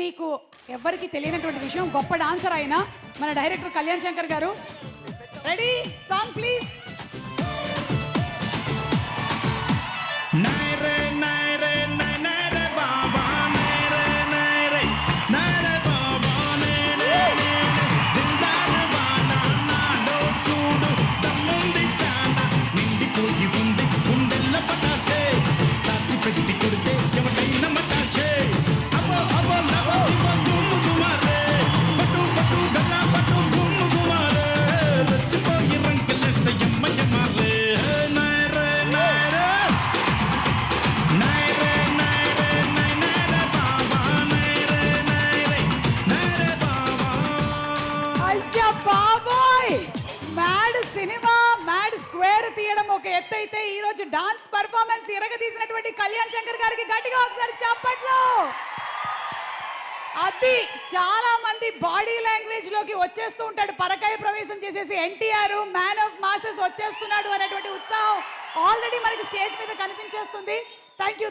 మీకు ఎవరికి తెలియనటువంటి విషయం, గొప్ప డాన్సర్ అయిన మన డైరెక్టర్ కళ్యాణ్ శంకర్ గారు. Ready, song please. Cinema mad square తీయడం ఒక ఎత్తు అయితే, ఈ రోజు డాన్స్ పర్ఫార్మెన్స్ తీసినటువంటి కళ్యాణ్ శంకర్ గారికి గట్టిగా ఒకసారి చప్పట్లు. అది చాలా మంది బాడీ లాంగ్వేజ్ లోకి వచ్చేస్తూ ఉంటాడు, పరకాయ ప్రవేశం చేసేసి ఎన్టీఆర్ మ్యాన్ ఆఫ్ మాసెస్ వచ్చేస్తున్నాడు అనేటువంటి ఉత్సాహం ఆల్రెడీ మనకి స్టేజ్ మీద కనిపించేస్తుంది. Thank you.